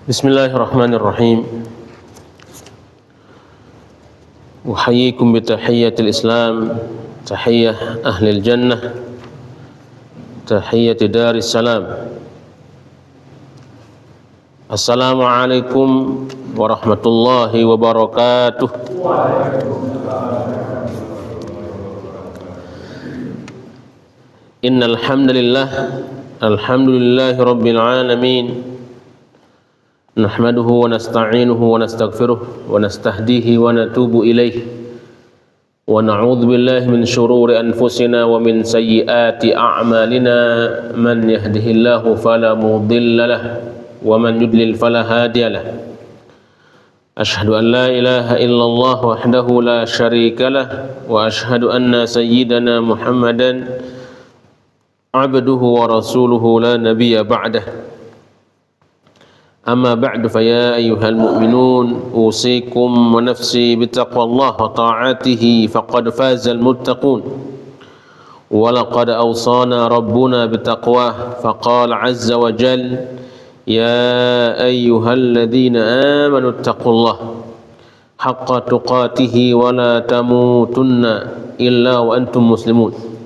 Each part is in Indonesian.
Bismillahirrahmanirrahim. Uhayyikum bitahiyyatil Islam, tahiyyah ahlil jannah, tahiyyati daris salam. Assalamualaikum warahmatullahi wabarakatuh. Innal hamdalillah, alhamdulillahi rabbil alamin. Nahmaduhu wa nasta'inuhu wa nastaghfiruh wa nastahdihi wa natubu ilayh wa na'udzu billahi min shururi anfusina wa min sayyiati a'malina man yahdihillahu fala mudilla lahu wa man yudlil fala hadiya lahu. Ashhadu an la ilaha illallah wahdahu la syarika lah wa ashhadu anna sayyidana Muhammadan abduhu wa rasuluhu la nabiyya ba'dah. Amma ba'du fa ya ayyuhal mu'minun usikum wa nafsi bittaqwallahi wa ta'atihi faqad fazal muttaqun wa laqad awsana rabbuna bittaqwah faqala 'azza wa jalla ya ayyuhalladzina amanu ittaqullaha haqqa tuqatihi wa la tamutunna illa wa antum muslimun.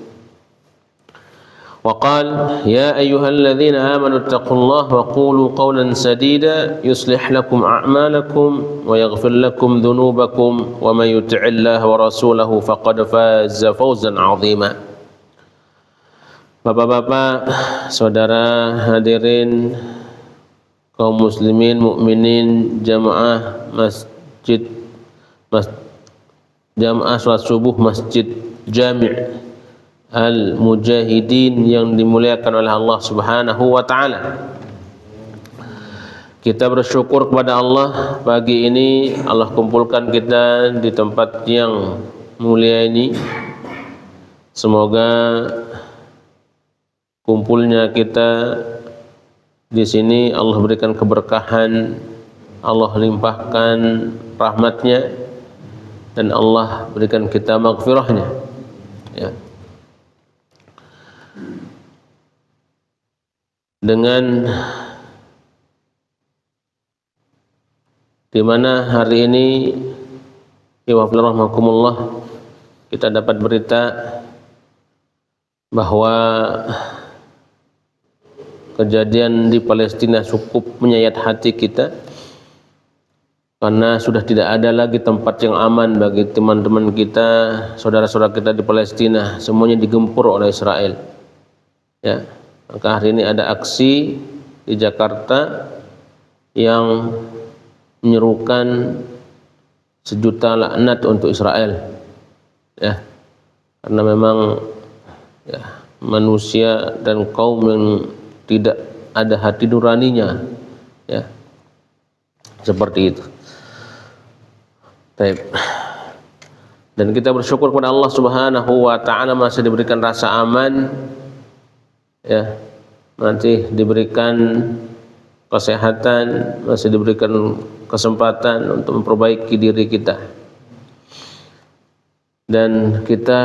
وقال يا أيها الذين آمنوا اتقوا الله وقولوا قولا سديدا يصلح لكم أعمالكم ويغفر لكم ذنوبكم ومن يطع الله ورسوله فقد فاز فوزا عظيما. Bapak-bapak, saudara hadirin kaum muslimin mukminin jamaah jamaah salat subuh Masjid Jami' Al-Mujahidin yang dimuliakan oleh Allah Subhanahu wa ta'ala. Kita bersyukur kepada Allah pagi ini Allah kumpulkan kita di tempat yang mulia ini. Semoga kumpulnya kita di sini Allah berikan keberkahan, Allah limpahkan rahmatnya, dan Allah berikan kita maghfirahnya, ya. Dengan di mana hari ini rahmakumullah kita dapat berita bahwa kejadian di Palestina cukup menyayat hati kita, karena sudah tidak ada lagi tempat yang aman bagi teman-teman kita, saudara-saudara kita di Palestina, semuanya digempur oleh Israel, ya. Maka hari ini ada aksi di Jakarta yang menyerukan sejuta laknat untuk Israel, ya, karena memang ya, manusia dan kaum yang tidak ada hati nuraninya, ya, seperti itu. Baik. Dan kita bersyukur kepada Allah Subhanahu wa ta'ala masih diberikan rasa aman, ya, masih diberikan kesehatan, masih diberikan kesempatan untuk memperbaiki diri kita, dan kita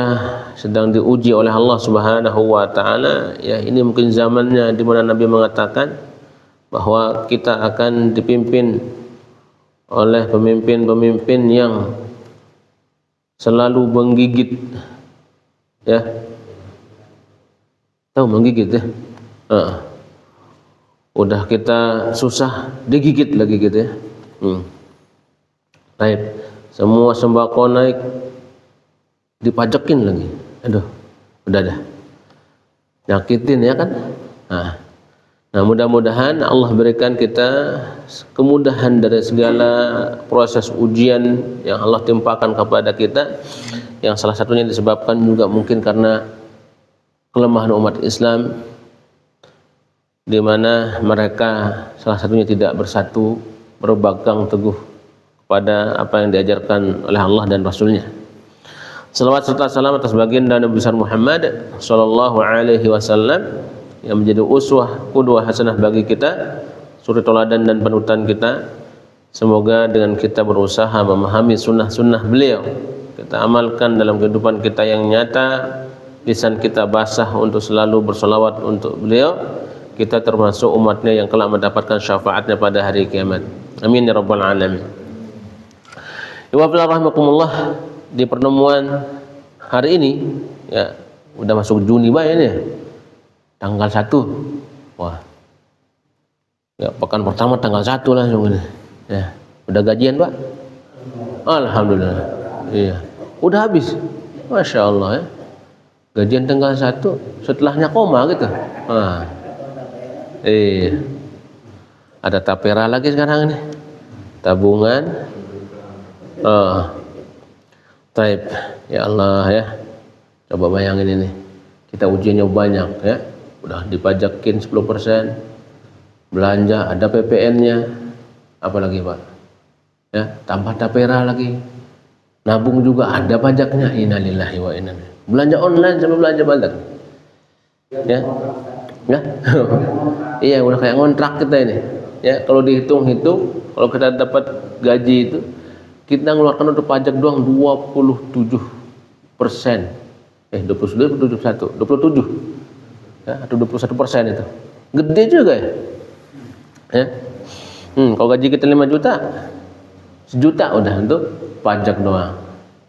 sedang diuji oleh Allah Subhanahu wa ta'ala, ya. Ini mungkin zamannya di mana Nabi mengatakan bahwa kita akan dipimpin oleh pemimpin-pemimpin yang selalu menggigit, ya. Tahu menggigit, ya? Udah kita susah digigit lagi gitu, ya. Baik, semua sembako naik dipajakin lagi. Aduh, udah dah nyakitin, ya kan? Nah, mudah-mudahan Allah berikan kita kemudahan dari segala proses ujian yang Allah timpakan kepada kita, yang salah satunya disebabkan juga mungkin karena kelemahan umat Islam, di mana mereka salah satunya tidak bersatu, berpegang teguh kepada apa yang diajarkan oleh Allah dan Rasulnya. Salawat serta salam atas baginda Nabi besar Muhammad sallallahu alaihi wasallam yang menjadi uswah qudwah hasanah bagi kita, suri teladan dan panutan kita. Semoga dengan kita berusaha memahami sunnah-sunnah beliau, kita amalkan dalam kehidupan kita yang nyata, lisan kita basah untuk selalu bersolawat untuk beliau, kita termasuk umatnya yang kelak mendapatkan syafaatnya pada hari kiamat. Amin ya rabbal alamin. Wa rahmakumullah, di pertemuan hari ini ya udah masuk Juni ya, tanggal 1. Wah. Ya, pekan pertama tanggal 1 langsung ini. Ya, udah gajian, Pak? Alhamdulillah. Iya. Udah habis. Masya Allah ya. Gajian tanggal 1, setelahnya koma gitu. Nah. Iya. Ada tapera lagi sekarang ini. Tabungan. Taib. Ya Allah ya. Coba bayangin ini. Kita ujiannya banyak ya. Udah dipajakin 10%. Belanja ada PPN-nya, apalagi Pak ya, tambah tapera lagi, nabung juga ada pajaknya. Innalillahi wa inna ilaihi. Belanja online sama belanja pajak ya iya udah kayak ngontrak kita ini ya. Kalau dihitung-hitung, kalau kita dapat gaji itu kita ngeluarkan untuk pajak doang 27%, 27 ya, atau 21% itu gede juga ya. Kalau gaji kita 5 juta, 1 juta udah untuk pajak doang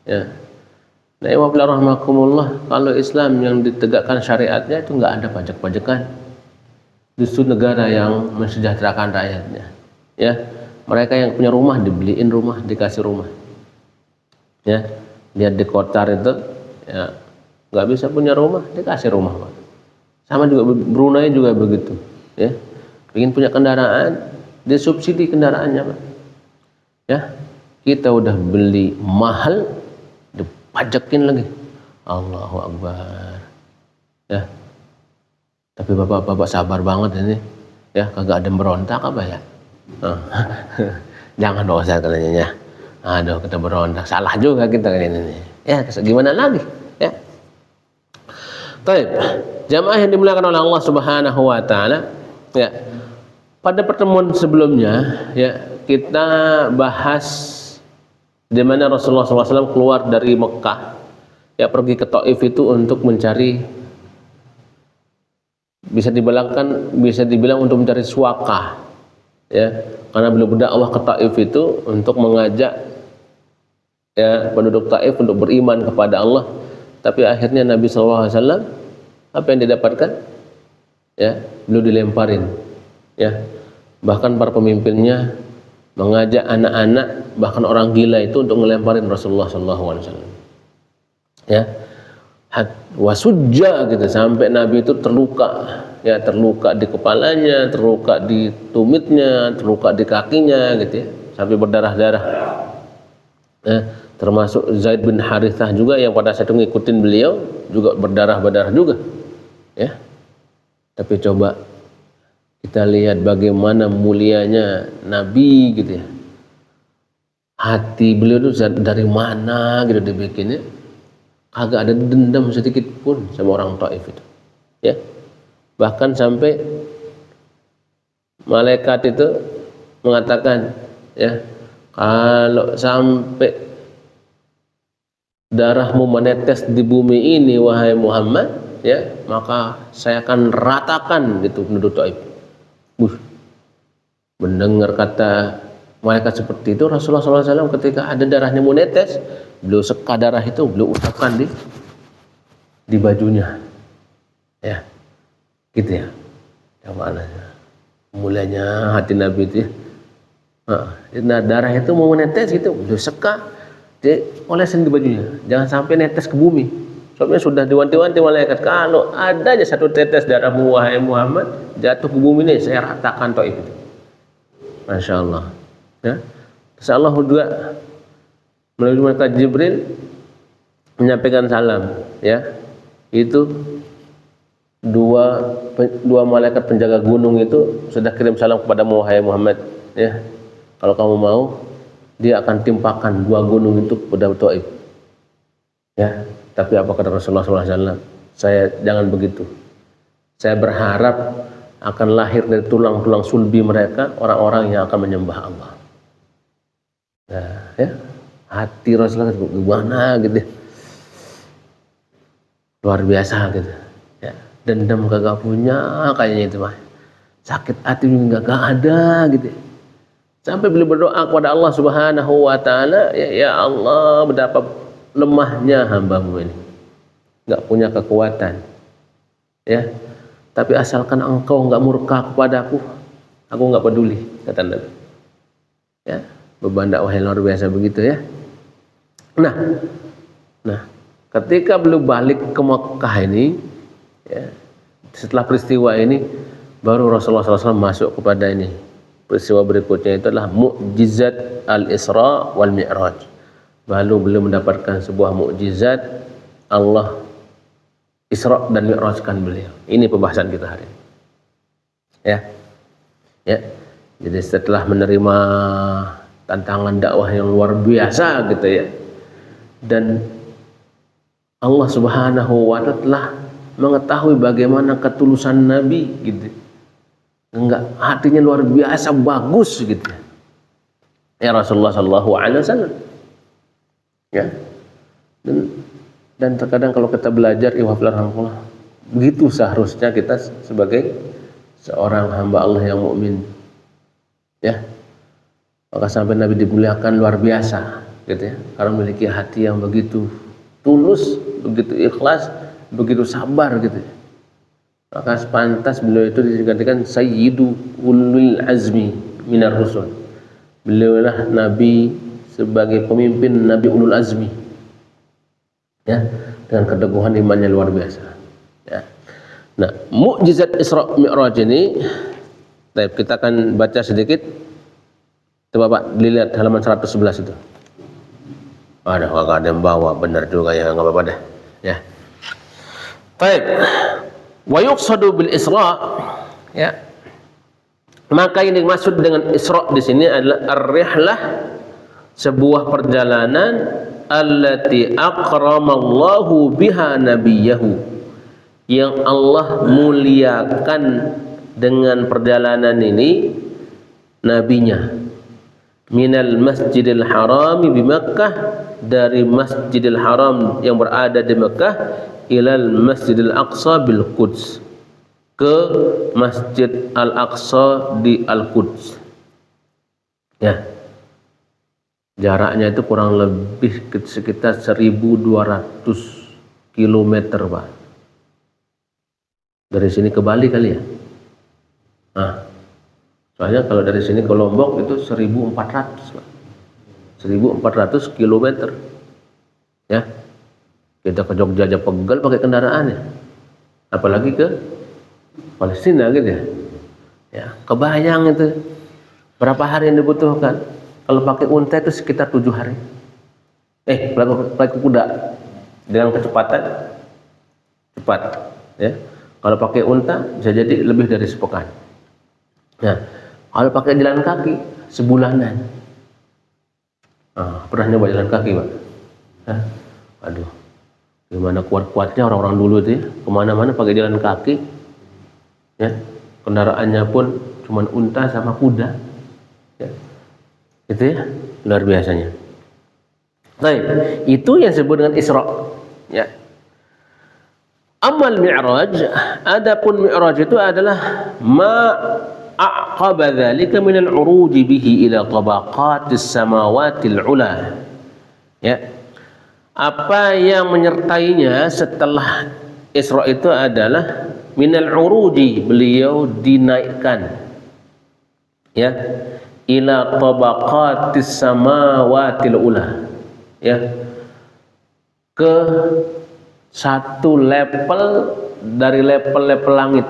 ya. Nah, wa rahmakumullah, kalau Islam yang ditegakkan syariatnya itu nggak ada pajak-pajakan. Justru negara yang mensejahterakan rakyatnya ya. Mereka yang punya rumah dibeliin rumah, dikasih rumah ya. Lihat di Qatar itu ya, nggak bisa punya rumah, dikasih rumah Pak. Sama juga Brunei juga begitu ya. Ingin punya kendaraan, disubsidi kendaraannya Pak ya. Kita udah beli mahal, dipajakin lagi. Allahu Akbar ya. Tapi bapak-bapak sabar banget ini ya, kagak ada berontak apa ya. Jangan dong Ustaz katanya. Aduh, kita berontak, salah juga kita ini ya. Gimana lagi ya. Baik, jamaah yang dimuliakan oleh Allah Subhanahu wa taala ya. Pada pertemuan sebelumnya ya, kita bahas di mana Rasulullah SAW keluar dari Mekah ya, pergi ke Taif itu untuk mencari, bisa dibilang untuk mencari suaka ya, karena beliau berdakwah ke Taif itu untuk mengajak ya penduduk Taif untuk beriman kepada Allah. Tapi akhirnya Nabi SAW apa yang didapatkan ya, beliau dilemparin ya. Bahkan para pemimpinnya mengajak anak-anak, bahkan orang gila itu untuk ngelemparin Rasulullah SAW ya. Wasujja gitu, sampai Nabi itu terluka ya, terluka di kepalanya, terluka di tumitnya, terluka di kakinya gitu ya, sampai berdarah-darah ya. Termasuk Zaid bin Harithah juga yang pada saat itu ngikutin beliau juga berdarah-berdarah juga ya. Tapi coba kita lihat bagaimana mulianya Nabi gitu ya. Hati beliau itu dari mana gitu dibikinnya. Kagak ada dendam sedikit pun sama orang Taif itu ya. Bahkan sampai malaikat itu mengatakan ya, kalau sampai darahmu menetes di bumi ini wahai Muhammad ya, maka saya akan ratakan gitu penduduk Taif. Mendengar kata malaikat seperti itu, Rasulullah SAW ketika ada darahnya menetes, beliau seka darah itu, beliau usapkan di bajunya ya, gitu ya. Yang mana mulanya hati Nabi itu ya. Nah, darah itu mau menetes gitu, beliau seka, diolesin di bajunya, jangan sampai netes ke bumi. Soalnya sudah diwanti-wanti malaikat, kalau ada aja satu tetes darahmu wahai Muhammad jatuh ke bumi ini, saya ratakan Taif itu. Masya Allah ya. Terus Allah juga melalui malaikat Jibril menyampaikan salam ya. Itu dua malaikat penjaga gunung itu sudah kirim salam kepada wahai Muhammad ya. Kalau kamu mau, dia akan timpakan 2 gunung itu pada Taif ya. Tapi apa kata Rasulullah SAW? Saya jangan begitu. Saya berharap akan lahir dari tulang-tulang sulbi mereka orang-orang yang akan menyembah Allah. Nah, ya, hati Rasulullah gimana gitu, luar biasa gitu. Ya, dendam kagak punya kayaknya itu mah. sakit hati juga nggak ada gitu. Sampai beliau berdoa kepada Allah Subhanahu wa taala, ya Allah, betapa lemahnya hambamu ini, nggak punya kekuatan, ya. Tapi asalkan engkau nggak murka kepadaku, aku nggak peduli, kata Nabi. Ya, beban dakwah yang luar biasa begitu ya. Nah, ketika beliau balik ke Mekah ini, ya, setelah peristiwa ini, baru Rasulullah SAW masuk kepada ini. Peristiwa berikutnya itu adalah mukjizat al-Isra wal Mi'raj. Lalu beliau mendapatkan sebuah mukjizat, Allah Isra dan Mi'rajkan beliau. Ini pembahasan kita hari ini. Ya. Jadi setelah menerima tantangan dakwah yang luar biasa gitu ya. Dan Allah Subhanahu wa taala telah mengetahui bagaimana ketulusan Nabi gitu. Enggak, hatinya luar biasa bagus gitu. Ya Rasulullah sallallahu alaihi wasallam. Ya. Dan terkadang kalau kita belajar begitu seharusnya kita sebagai seorang hamba Allah yang mukmin. Ya. Maka sampai Nabi dimuliakan luar biasa gitu ya. Karena memiliki hati yang begitu tulus, begitu ikhlas, begitu sabar gitu ya. Maka sepantas beliau itu dikatakan sayyidu ulul azmi minar rusul. Beliaulah Nabi sebagai pemimpin Nabi ulul azmi. Ya, dengan keteguhan imannya luar biasa. Ya. Nah, mukjizat Isra Mi'raj ini kita akan baca sedikit. Coba Pak, dilihat halaman 111 itu. Ada enggak ada yang bawa, benar juga ya, enggak apa-apa deh. Ya. Baik. Wa yuqsadu bil Isra, ya. Maka yang dimaksud dengan Isra di sini adalah ar-rihlah, sebuah perjalanan allati akramallahu biha nabiyahu, yang Allah muliakan dengan perjalanan ini nabinya, minal masjidil harami di Makkah, dari masjidil haram yang berada di Makkah, ilal masjidil aqsa bil Quds, ke masjid al-Aqsa di Al-Quds. Ya, jaraknya itu kurang lebih sekitar 1200 km Pak. Dari sini ke Bali kali ya. Nah, soalnya kalau dari sini ke Lombok itu 1400 Pak. 1400 km. Ya. Kita ke Jogja aja pegel pakai kendaraannya. Apalagi ke Palestina gitu ya. Ya, kebayang itu berapa hari yang dibutuhkan. Kalau pakai unta itu sekitar 7 hari. Pakai kuda dengan kecepatan cepat, ya. Kalau pakai unta bisa jadi lebih dari sepekan. Nah, kalau pakai jalan kaki sebulanan. Pernah nyoba jalan kaki, Pak? Aduh, gimana kuat-kuatnya orang-orang dulu itu ya, kemana-mana pakai jalan kaki, ya. Kendaraannya pun cuma unta sama kuda, ya. Itu ya, luar biasanya. Baik, itu yang disebut dengan Isra, ya. Amal Mi'raj, adapun Mi'raj itu adalah ma aqaba dzalika min al-uruj bihi ila tabaqatis samawatil ula. Ya. Apa yang menyertainya setelah Isra itu adalah minal uruji, beliau dinaikkan, ya, ila tabaqatis samawatil ula, ya, ke satu level dari level-level langit,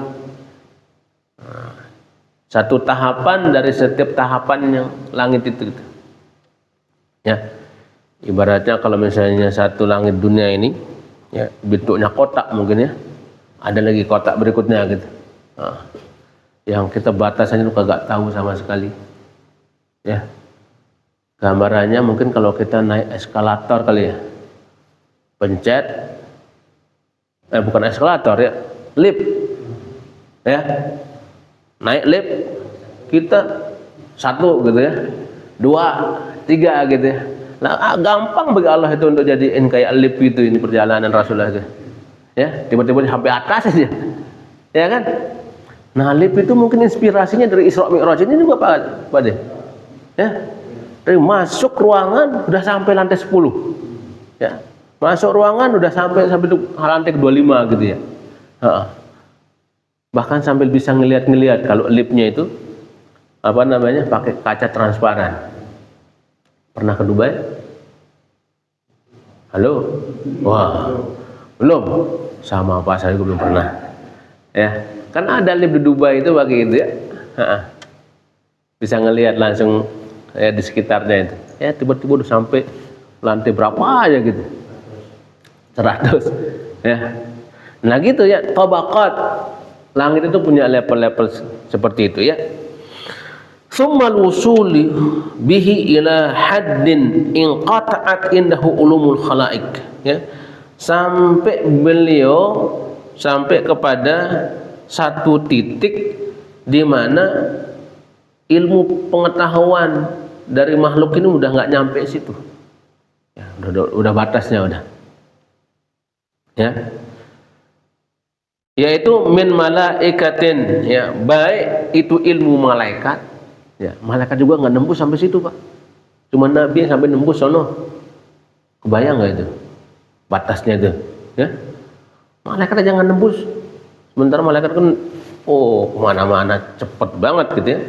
satu tahapan dari setiap tahapan yang langit itu, ya. Ibaratnya kalau misalnya satu langit dunia ini, ya, bentuknya kotak mungkin ya, ada lagi kotak berikutnya gitu. Yang kita batasannya itu kagak tahu sama sekali, ya. Gambarannya mungkin kalau kita naik eskalator kali ya, pencet, bukan eskalator ya, lift, ya, naik lift, kita 1 gitu ya, 2, 3 gitu ya. Nah, gampang bagi Allah itu untuk jadiin kayak lift itu, ini perjalanan Rasulullah itu, ya, tiba-tiba sampai atas aja, ya kan. Nah, lip itu mungkin inspirasinya dari Isra Mi'raj ini juga Pak De. Ya. Dari masuk ruangan udah sampai lantai 10. Ya. Masuk ruangan udah sampai lantai ke-25 gitu ya. Bahkan sambil bisa ngelihat kalau lipnya itu pakai kaca transparan. Pernah ke Dubai? Halo? Wah, belum? Sama Pak, saya juga belum pernah. Ya, kan ada lift di Dubai itu begitu ya. Bisa ngelihat langsung ya di sekitarnya itu. Ya, tiba-tiba udah sampai lantai berapa aja gitu. 100. Ya. Nah gitu ya, tabaqat. Langit itu punya level-level seperti itu ya. Tsummal wusuli bihi ila haddin inqata'at indahu ulumul khalaiq, ya. Sampai beliau sampai kepada satu titik di mana ilmu pengetahuan dari makhluk ini udah nggak nyampe situ. Ya, udah batasnya udah. Ya. Yaitu min malaikatin, ya, baik itu ilmu malaikat. Ya, malaikat juga nggak nembus sampai situ, Pak. Cuma Nabi yang sampai nembus sono. Kebayang nggak itu? Batasnya itu, ya. Malaikat aja nggak nembus. Sementara malaikat kan kemana-mana cepet banget gitu ya.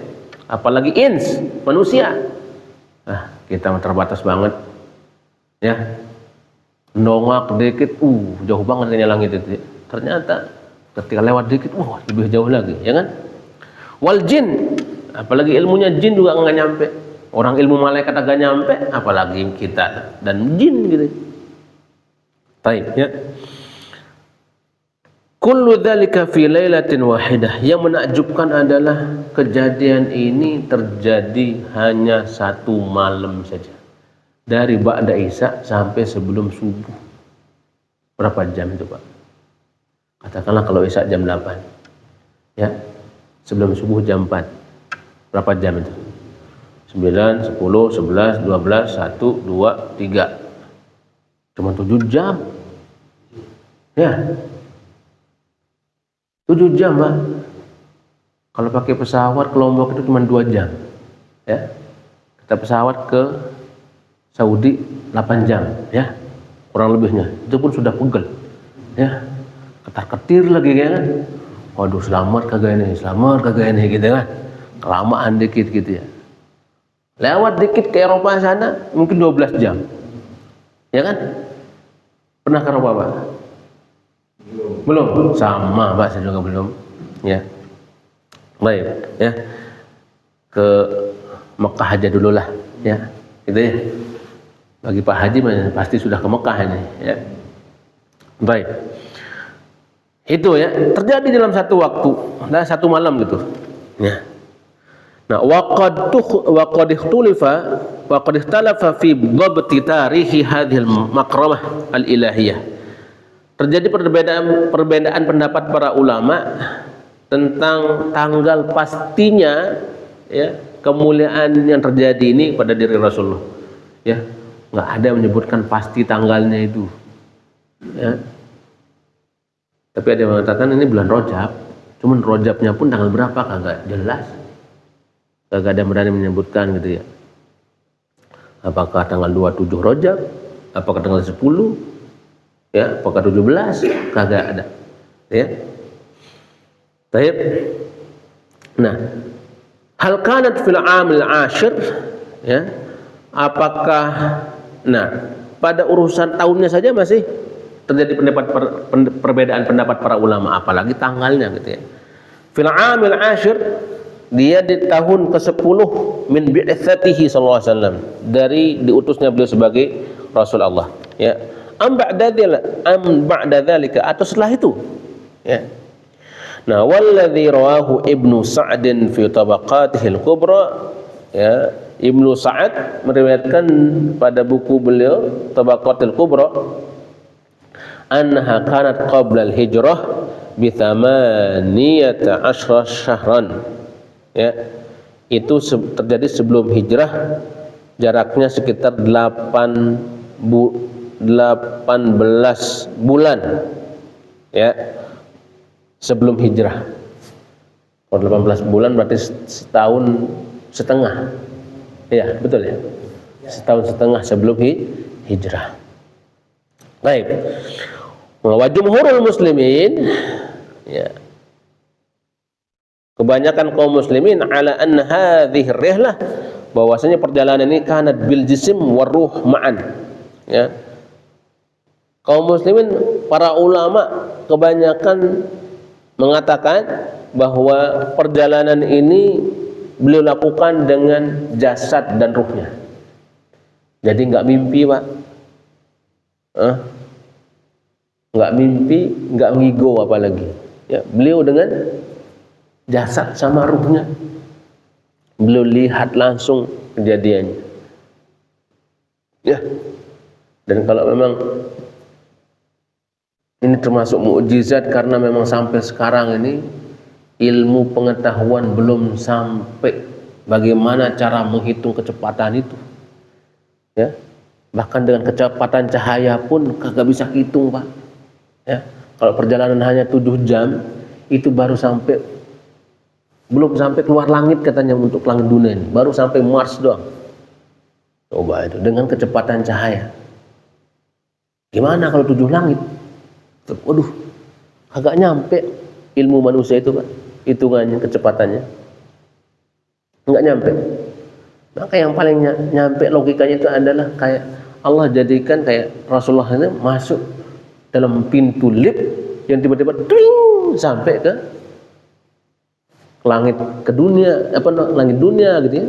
Apalagi ins, manusia. Kita terbatas banget. Ya. Nongak dikit, jauh banget ini langit itu. Ternyata ketika lewat dikit, lebih jauh lagi, ya kan? Wal jin, apalagi ilmunya jin juga nggak nyampe. Orang ilmu malaikat agak nyampe, apalagi kita dan jin gitu. Baik, ya. Kullu dzalika fi lailatin wahidah. Yang menakjubkan adalah kejadian ini terjadi hanya satu malam saja. Dari ba'da isya sampai sebelum subuh. Berapa jam itu, Pak? Katakanlah kalau isya jam 8. Ya. Sebelum subuh jam 4. Berapa jam itu? 9, 10, 11, 12, 1, 2, 3. Cuma 7 jam. Ya. 7 jam, Pak. Kalau pakai pesawat ke Lombok itu cuma 2 jam. Ya. Kita pesawat ke Saudi 8 jam, ya. Kurang lebihnya. Itu pun sudah pegel. Ya. Ketar-ketir lagi kan. Waduh, selamat kagak ini gitu kan. Kelamaan dikit gitu ya. Lewat dikit ke Eropa sana mungkin 12 jam. Ya kan? Pernah ke Eropa, Pak? Belum. Sama, Pak, saya juga belum. Ya. Baik, ya. Ke Mekah aja dulu lah, ya. Gitu ya. Bagi Pak Haji pasti sudah ke Mekah ini, ya. Baik. Itu ya, terjadi dalam satu waktu, dalam satu malam gitu. Ya. Nah, waqad ikhtalafa fi dhabti tarihi hadhil makramah al-ilahiyah. Terjadi perbedaan pendapat para ulama tentang tanggal pastinya, ya, kemuliaan yang terjadi ini pada diri Rasulullah. Ya, nggak ada yang menyebutkan pasti tanggalnya itu. Ya. Tapi ada yang mengatakan ini bulan Rajab, cuman Rajabnya pun tanggal berapa kagak jelas. Kagak ada yang berani menyebutkan gitu ya. Apakah tanggal 27 Rajab? Apakah tanggal 10? Ya, apakah 17? Kagak ada. Ya. Baik. Nah, hal kanat fil 'amil 'ashir, ya. Apakah pada urusan tahunnya saja masih terjadi perbedaan pendapat para ulama, apalagi tanggalnya gitu ya. Fil 'amil 'ashir, dia di tahun ke-10 min bi'tsatihi sallallahu alaihi wasallam, dari diutusnya beliau sebagai Rasul Allah, ya. Am ba'da dzalika, atau setelah itu, ya. Nah, walladzi rawahu Ibnu Sa'din fi Tabaqatihil Kubra, ya, Ibnu Sa'ad meriwayatkan pada buku beliau Tabaqatil Kubra, annaha kanat qabla al-hijrah bi 18 syahran. Ya, itu terjadi sebelum hijrah, jaraknya sekitar 18 bulan, ya, sebelum hijrah. Kalau 18 bulan berarti setahun setengah. Iya, betul ya. Setahun setengah sebelum hijrah. Baik. Wa jumhurul muslimin, ya. Kebanyakan kaum muslimin ala anna hadhihi rihlah, bahwasanya perjalanan ini kanat bil jism war ruh ma'an. Ya. Kaum muslimin, para ulama kebanyakan mengatakan bahwa perjalanan ini beliau lakukan dengan jasad dan ruhnya. Jadi nggak mimpi, Pak. Nggak mimpi, nggak ngigo apalagi. Ya, beliau dengan jasad sama ruhnya. Beliau lihat langsung kejadiannya. Ya. Dan kalau memang ini termasuk mukjizat, karena memang sampai sekarang ini ilmu pengetahuan belum sampai bagaimana cara menghitung kecepatan itu. Ya. Bahkan dengan kecepatan cahaya pun kagak bisa hitung, Pak. Ya. Kalau perjalanan hanya 7 jam, itu baru sampai, belum sampai keluar langit katanya untuk langit dunia ini, baru sampai Mars doang. Coba itu dengan kecepatan cahaya. Gimana kalau 7 langit? Waduh, kagak nyampe ilmu manusia itu, Pak. Hitungannya, kecepatannya nggak nyampe. Maka yang paling nyampe logikanya itu adalah kayak Allah jadikan kayak Rasulullah ini masuk dalam pintu lift yang tiba-tiba twing sampai ke langit, ke dunia, langit dunia gitu ya.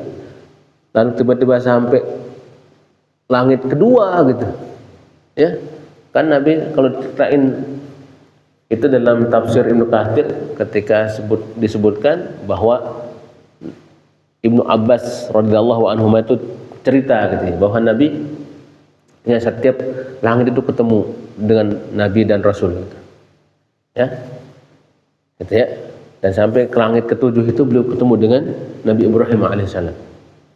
Lalu tiba-tiba sampai langit kedua gitu. Ya. Kan Nabi kalau ceritain itu dalam tafsir Ibnu Katsir ketika disebutkan bahwa Ibnu Abbas radhiyallahu anhu itu cerita gitu ya, bahwa Nabi ya setiap langit itu ketemu dengan Nabi dan Rasul gitu. Ya. Gitu ya. Dan sampai ke langit ke-7 itu beliau ketemu dengan Nabi Ibrahim alaihissalam.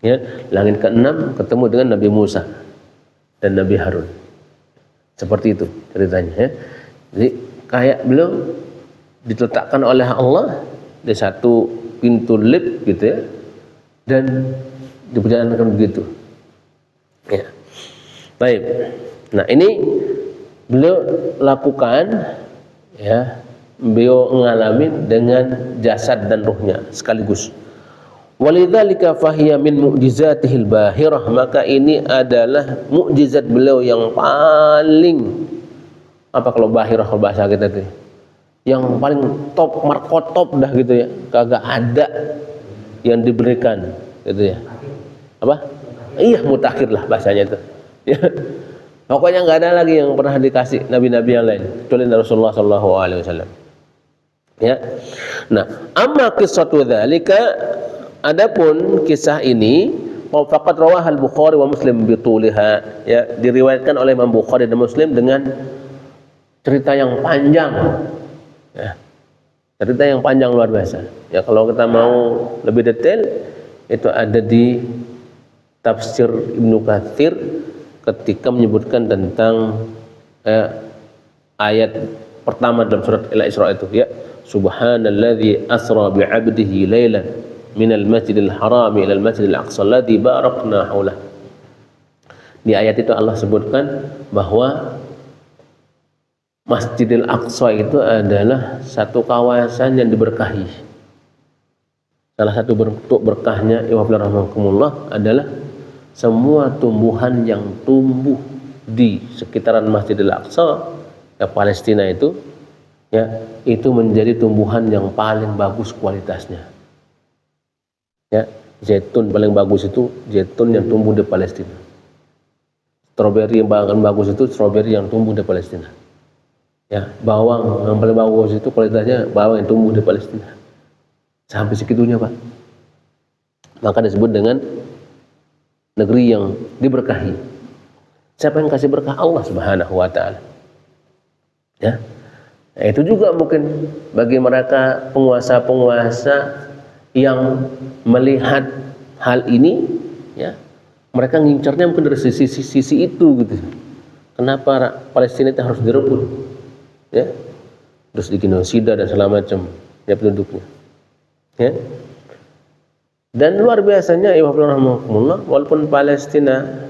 Ya, langit ke-6 ketemu dengan Nabi Musa dan Nabi Harun. Seperti itu ceritanya ya. Jadi kayak beliau diletakkan oleh Allah di satu pintu lift gitu ya, dan diperjalankan begitu. Ya. Baik. Nah, ini beliau lakukan ya, beliau ngalamin dengan jasad dan ruhnya sekaligus. Walidzalika fahiya min mu'jizatihil bahirah, maka ini adalah mukjizat beliau yang paling apa kalau bahirah kalau bahasa kita tuh, yang paling top, markotop dah gitu ya, kagak ada yang diberikan gitu ya. Apa? Iya, mutakhir lah bahasanya itu. Ya. Pokoknya nggak ada lagi yang pernah dikasih nabi-nabi yang lain kecuali Rasulullah sallallahu alaihi wasallam. Ya. Nah, amma qissatu dzalika, adapun kisah ini faqad rawahal Bukhari wa Muslim bituliha, ya, diriwayatkan oleh Imam Bukhari dan Muslim dengan cerita yang panjang. Ya. Cerita yang panjang luar biasa. Ya, kalau kita mau lebih detail itu ada di tafsir Ibnu Katsir ketika menyebutkan tentang ayat pertama dalam surat Al-Isra itu, ya, subhanalladzi asra bi'abdihi lailan minal masjidil harami ilal masjidil aqsa alladzi barakna haulah. Di ayat itu Allah sebutkan bahwa Masjidil Aqsa itu adalah satu kawasan yang diberkahi. Salah satu bentuk berkahnya rahimahumullah adalah semua tumbuhan yang tumbuh di sekitaran Masjidil Aqsa, ya, Palestina itu, ya, itu menjadi tumbuhan yang paling bagus kualitasnya. Ya, zaitun paling bagus itu zaitun yang tumbuh di Palestina. Stroberi yang paling bagus itu stroberi yang tumbuh di Palestina. Ya, bawang yang paling bagus itu kualitasnya bawang yang tumbuh di Palestina. Sampai segitunya, Pak. Maka disebut dengan negeri yang diberkahi. Siapa yang kasih berkah? Allah Subhanahu wa taala. Ya. Nah, itu juga mungkin bagi mereka penguasa-penguasa yang melihat hal ini, ya, mereka ngincarnya mungkin dari sisi itu gitu. Kenapa Palestina itu harus direbut? Ya, terus digenosida dan segala macam ya penduduknya. Ya. Dan luar biasanya walaupun Palestina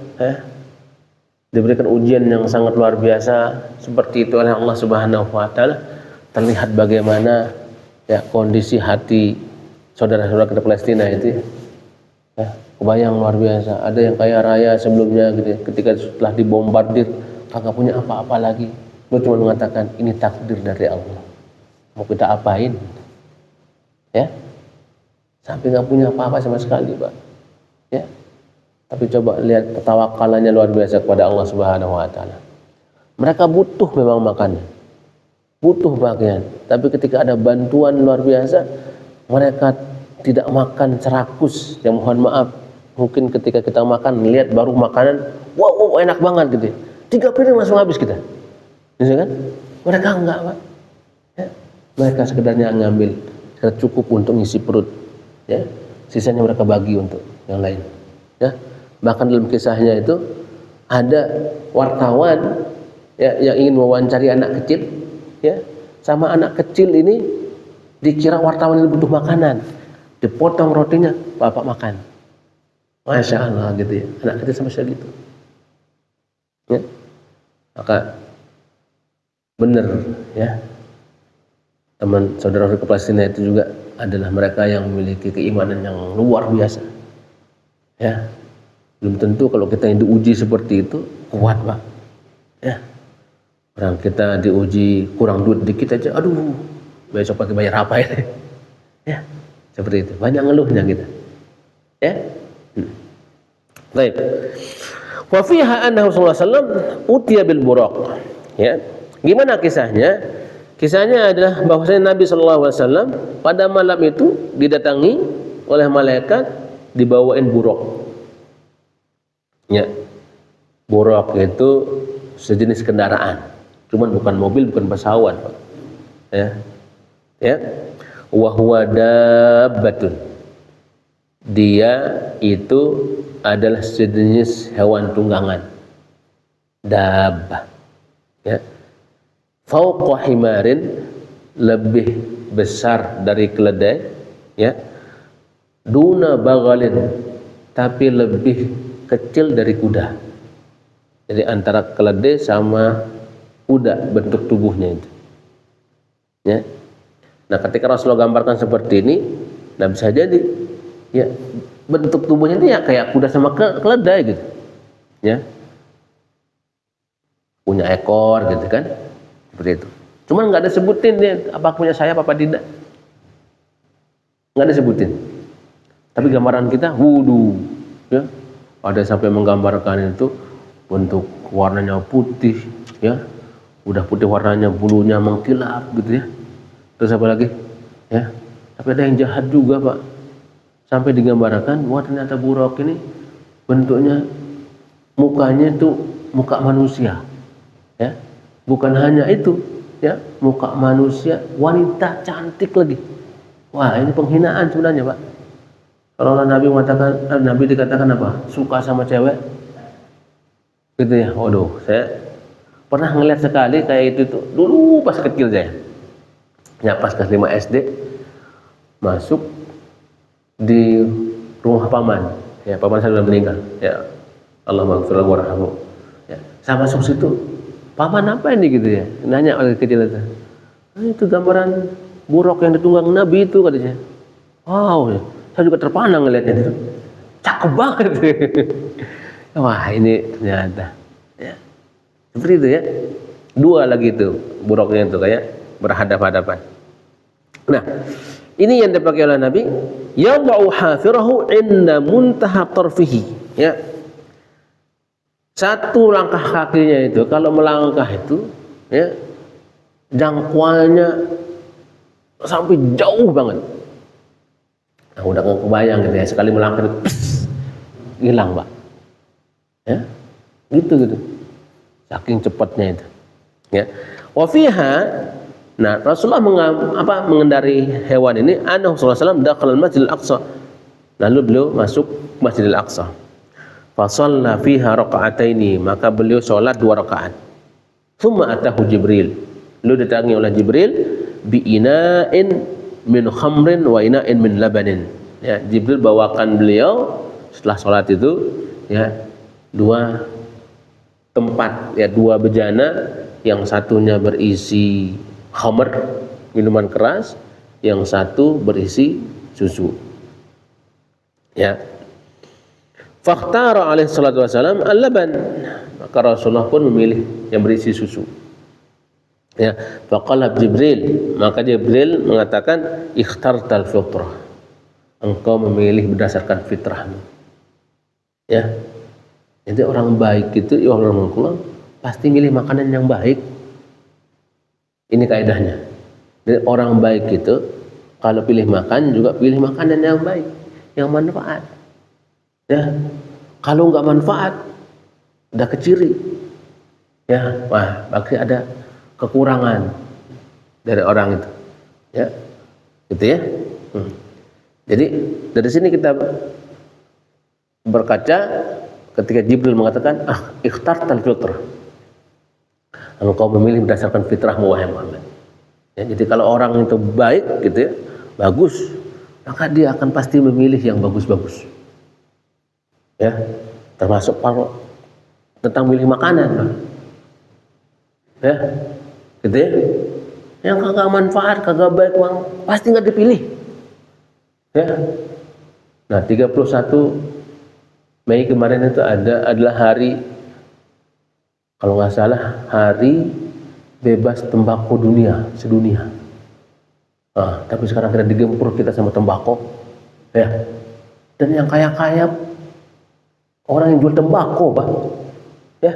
diberikan ujian yang sangat luar biasa seperti itu oleh Allah Subhanahu wa taala, terlihat bagaimana ya kondisi hati saudara-saudara kita Palestina itu ya, kebayang luar biasa. Ada yang kaya raya sebelumnya gitu ya, ketika setelah dibombardir kagak punya apa-apa lagi, lu cuma mengatakan ini takdir dari Allah, mau kita apain ya, sampai nggak punya apa-apa sama sekali Pak ya. Tapi coba lihat ketawakalannya luar biasa kepada Allah Subhanahu wa taala. Mereka butuh memang makannya, butuh pakaian, tapi ketika ada bantuan luar biasa, mereka tidak makan serakus. Yang mohon maaf, mungkin ketika kita makan lihat baru makanan, wow enak banget gitu. 3 piring langsung habis kita. Gitu kan? Mereka enggak, Pak. Ya. Mereka sekedarnya ngambil cukup untuk ngisi perut, ya. Sisanya mereka bagi untuk yang lain, ya. Bahkan dalam kisahnya itu ada wartawan ya, yang ingin mewawancari anak kecil, ya, sama anak kecil ini dikira wartawan ini butuh makanan, dipotong rotinya, bapak makan, masya Allah gitu ya, anak kecil sama sekali gitu, ya. Maka benar ya, teman saudara ke Palestina itu juga adalah mereka yang memiliki keimanan yang luar biasa, ya. Belum tentu kalau kita yang diuji seperti itu kuat Pak ya. Orang kita diuji kurang duit dikit aja, aduh besok pakai bayar apa ya, ya seperti itu, banyak ngeluhnya kita ya. Baik, wa fiha anna Rasulullah sallallahu alaihi wasallam utiya bil buraq ya. Gimana kisahnya? Kisahnya adalah bahwasanya Nabi sallallahu alaihi wasallam pada malam itu didatangi oleh malaikat, dibawain buraq. Ya, buraq itu sejenis kendaraan, cuman bukan mobil, bukan pesawat, Pak. Ya, ya. Wa huwa dabbatun. Dia itu adalah sejenis hewan tunggangan. Dabbah. Ya. Fauqa himarin, lebih besar dari keledai, ya. Duna baghalin, tapi lebih kecil dari kuda. Jadi antara keledai sama kuda bentuk tubuhnya itu. Ya. Nah, ketika Rasulullah gambarkan seperti ini, nah bisa jadi ya bentuk tubuhnya itu ya kayak kuda sama keledai gitu. Ya. Punya ekor gitu kan. Seperti itu. Cuman nggak ada sebutin dia apa punya sayap apa tidak. Nggak ada sebutin. Tapi gambaran kita wudu, ya. Ada sampai menggambarkan itu bentuk warnanya putih, ya, udah putih warnanya, bulunya mengkilap gitu ya. Terus apa lagi, ya? Tapi ada yang jahat juga Pak, sampai digambarkan, wah ternyata buraq ini bentuknya, mukanya itu muka manusia, ya, bukan hanya itu, ya, muka manusia, wanita cantik lagi. Wah ini penghinaan sebenarnya Pak. Kalau Nabi mengatakan, Nabi dikatakan apa? Suka sama cewek, gitu ya. Waduh, saya pernah ngeliat sekali kayak itu tuh. Dulu pas kecil saya, ya pas kelas 5 SD, masuk di rumah paman. Ya paman saya sudah meninggal. Ya Allah maghfirlahu warhamhu. Ya, saya masuk situ, paman apa ini gitu ya? Nanya oleh kecil itu. Itu gambaran buraq yang ditunggang Nabi itu katanya. Wow. Ya. Saya juga terpana ngelihatnya itu, cakep banget. Wah ini ternyata, ya. Seperti itu ya. 2 lagi itu buraqnya itu kayak berhadap-hadapan. Nah, ini yang dipakai oleh Nabi. Yad'u hafirahu inda muntaha tarfihi. Ya. 1 langkah kakinya itu kalau melangkah itu, ya, jangkauannya sampai jauh banget. Nah, udah nggak kebayang gitu ya, sekali melangkah hilang Pak, ya, gitu, saking cepatnya itu, ya. Wafiha, nah Rasulullah mengendari hewan ini, annahu sallallahu alaihi wasallam dakhala al-Masjidil Aqsa, lalu beliau masuk Masjidil Aqsa, fa shalla fiha raka'ataini, maka beliau sholat 2 rakaat, thumma atahu Jibril, lalu didatangi oleh Jibril bi ina'in min khamrin wa ina'in min labanin. Ya, Jibril bawakan beliau setelah sholat itu ya dua tempat, ya dua bejana, yang satunya berisi khamr, minuman keras, yang satu berisi susu. Ya. Fakhtara alaihi salatu wasalam al-laban, maka Rasulullah pun memilih yang berisi susu. Ya, faqala Jibril, maka Jibril mengatakan ikhtartal fitrah, engkau memilih berdasarkan fitrahmu. Ya, jadi orang baik itu ya Allah pasti milih makanan yang baik. Ini kaidahnya. Jadi orang baik itu kalau pilih makan juga pilih makanan yang baik, yang manfaat. Ya, kalau nggak manfaat, udah keciri. Ya, wah, berarti ada kekurangan dari orang itu, ya, gitu ya. Jadi dari sini kita berkaca ketika Jibril mengatakan, ikhtartal fitrah, engkau memilih berdasarkan fitrahmu wahai Muhammad. Ya, jadi kalau orang itu baik, gitu ya, bagus, maka dia akan pasti memilih yang bagus-bagus. Ya, termasuk kalau tentang milih makanan, ya. Gitu ya, yang kagak manfaat, kagak baik, pasti nggak dipilih. Ya, nah 31 Mei kemarin itu adalah hari, kalau nggak salah, hari bebas tembakau dunia sedunia. Tapi sekarang kita digempur kita sama tembakau, ya. Dan yang kaya-kaya orang yang jual tembakau, Pak, ya,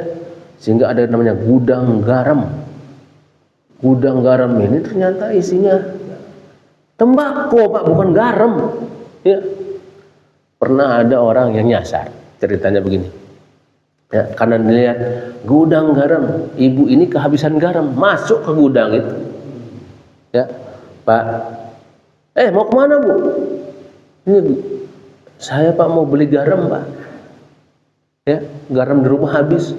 sehingga ada namanya gudang garam. Gudang garam ini ternyata isinya tembakau, Pak, bukan garam. Ya. Pernah ada orang yang nyasar, ceritanya begini. Ya, karena dilihat gudang garam, ibu ini kehabisan garam, masuk ke gudang itu. Ya, Pak, mau kemana, Bu? Ini Bu, saya Pak mau beli garam, Pak. Ya, garam di rumah habis.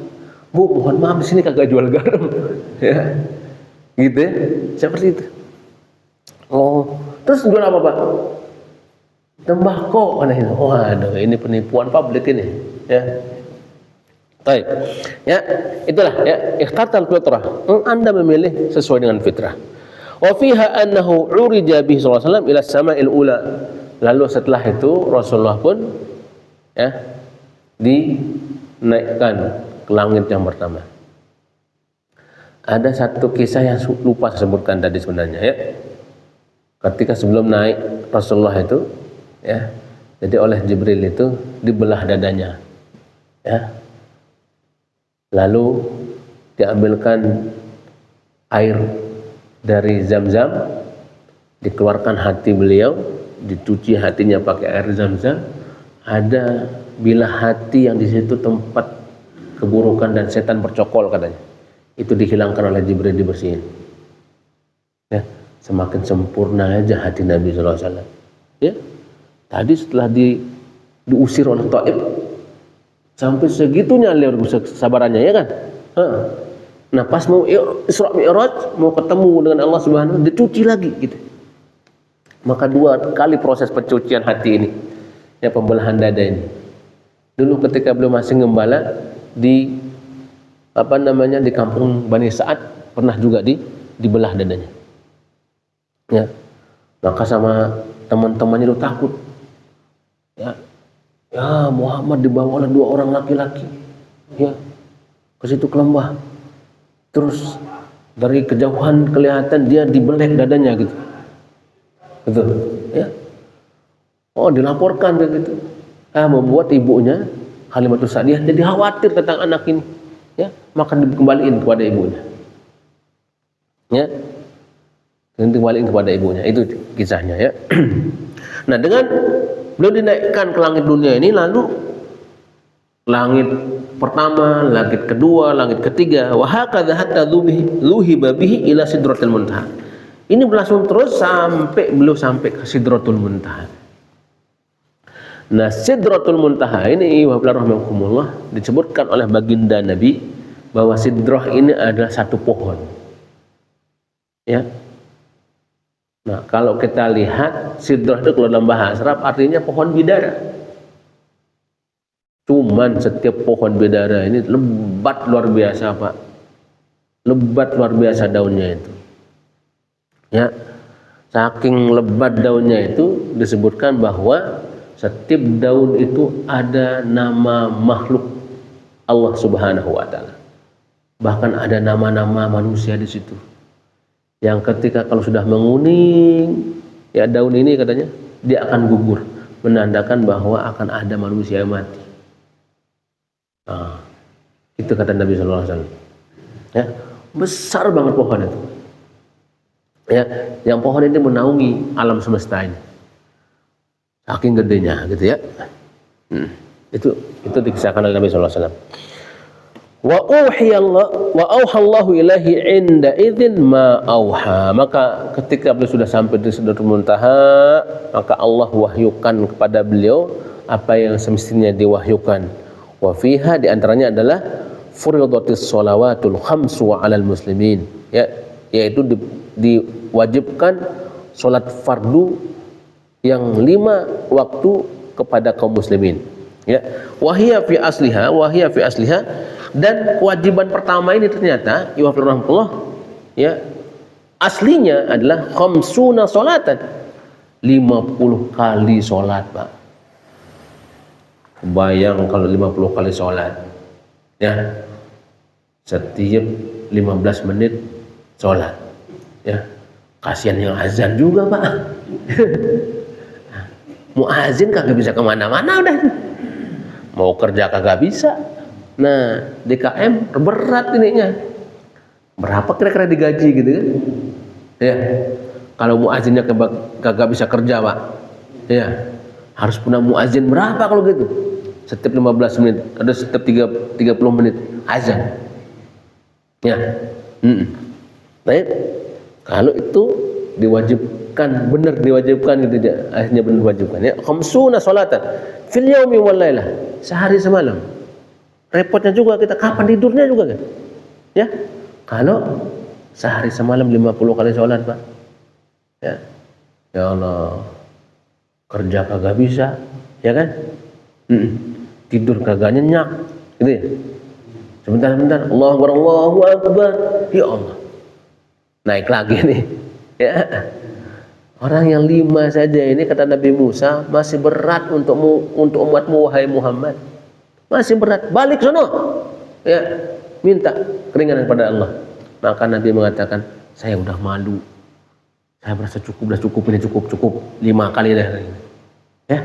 Bu, mohon maaf, di sini kagak jual garam. Ya. Gitu ya, seperti itu. Terus jual apa, Pak? Tembakau. Waduh, ini penipuan publik ini, ya. Baik, ya, itulah ya, ikhtartal fitrah, Anda memilih sesuai dengan fitrah. Wa fiha annahu urija bihi sallallahu alaihi wasallam ila sama'il ula. Lalu setelah itu Rasulullah pun ya dinaikkan ke langit yang pertama. Ada satu kisah yang lupa saya sebutkan tadi sebenarnya, ya. Ketika sebelum naik Rasulullah itu, ya, jadi oleh Jibril itu dibelah dadanya, ya. Lalu diambilkan air dari Zam-Zam, dikeluarkan hati beliau, dicuci hatinya pakai air Zam-Zam. Ada bilah hati yang di situ tempat keburukan dan setan bercokol katanya. Itu dihilangkan oleh Jibril, dibersihin. Ya, semakin sempurna aja hati Nabi SAW. Ya, tadi setelah diusir oleh Taif, sampai segitunya sabarannya, ya kan? Nah, pas mau Isra Mi'raj, mau ketemu dengan Allah Subhanahu, dicuci lagi, gitu. Maka 2 kali proses pencucian hati ini, ya, pembelahan dada ini. Dulu ketika beliau masih gembala di di kampung Bani Sa'ad, pernah juga dibelah dadanya. Ya, maka sama teman-temannya itu takut. Ya, Muhammad dibawa oleh 2 orang laki-laki, ya, ke situ ke lembah. Terus dari kejauhan kelihatan dia dibelek dadanya, gitu. Gitu, ya. Dilaporkan begitu. Membuat ibunya Halimatus Sa'diyah jadi khawatir tentang anak ini. Ya, maka dikembaliin kepada ibunya. Ya, dikembaliin kepada ibunya. Itu kisahnya, ya. Nah, dengan beliau dinaikkan ke langit dunia ini, lalu langit pertama, langit kedua, langit ketiga, wa hakadha hatta luhiba bihi ila sidratil muntaha. Ini berlangsung terus sampai beliau sampai ke Sidratul Muntaha. Nah, Sidratul Muntaha ini rahimahumullah disebutkan oleh baginda Nabi bahwa Sidrah ini adalah satu pohon. Ya. Nah, kalau kita lihat sidrah itu kalau dalam bahasa Arab artinya pohon bidara. Cuman setiap pohon bidara ini lebat luar biasa, Pak. Lebat luar biasa daunnya itu. Ya. Saking lebat daunnya itu disebutkan bahwa setiap daun itu ada nama makhluk Allah Subhanahu wa taala. Bahkan ada nama-nama manusia di situ. Yang ketika kalau sudah menguning, ya daun ini katanya dia akan gugur, menandakan bahwa akan ada manusia yang mati. Nah, itu kata Nabi Sallallahu Alaihi Wasallam. Ya, besar banget pohon itu. Ya, yang pohon ini menaungi alam semesta ini. Saking gedenya, gitu ya. Itu dikisahkan oleh Nabi Sallallahu Alaihi Wasallam. Wa auhallahu ilahi inda idzin ma auha. Maka ketika beliau sudah sampai di Sidratul Muntaha, maka Allah wahyukan kepada beliau apa yang semestinya diwahyukan. Wa fiha, di antaranya adalah furidatis shalawatul khamsu 'alal muslimin, ya, yaitu diwajibkan salat fardu yang 5 waktu kepada kaum muslimin, ya. Wahia fi asliha, dan kewajiban pertama ini ternyata ya, aslinya adalah khamsuna sholatan, 50 kali sholat, Pak. Bayang kalau 50 kali sholat, ya, setiap 15 menit sholat, ya. Kasihan yang azan juga, Pak. Muazin kagak bisa kemana-mana udah, mau kerja kagak bisa. Nah, DKM berat ininya. Berapa kira-kira digaji gitu kan? Ya. Kalau muazinnya kagak bisa kerja, Pak. Ya. Harus punya muazin berapa kalau gitu? Setiap 15 menit, ada setiap 30 menit azan. Ya. Nah, kalau itu diwajibkan, benar diwajibkan gitu ya. Akhirnya benar diwajibkan, ya. Khamsuna sholatan fil yaumi wal lailah, sehari semalam. Repotnya juga kita kapan tidurnya juga kan, ya. Kalau sehari semalam 50 kali sholat, Pak, ya. Ya Allah, kerja kagak bisa, ya kan. Tidur kagak nyenyak gitu ya. Sebentar Allahu Akbar, ya Allah, naik lagi nih, ya. Orang yang 5 saja ini kata Nabi Musa masih berat untuk umatmu wahai Muhammad. Masih berat, balik sono, ya, minta keringanan pada Allah. Maka Nabi mengatakan, saya udah malu, saya merasa cukup 5 kali dah, ya.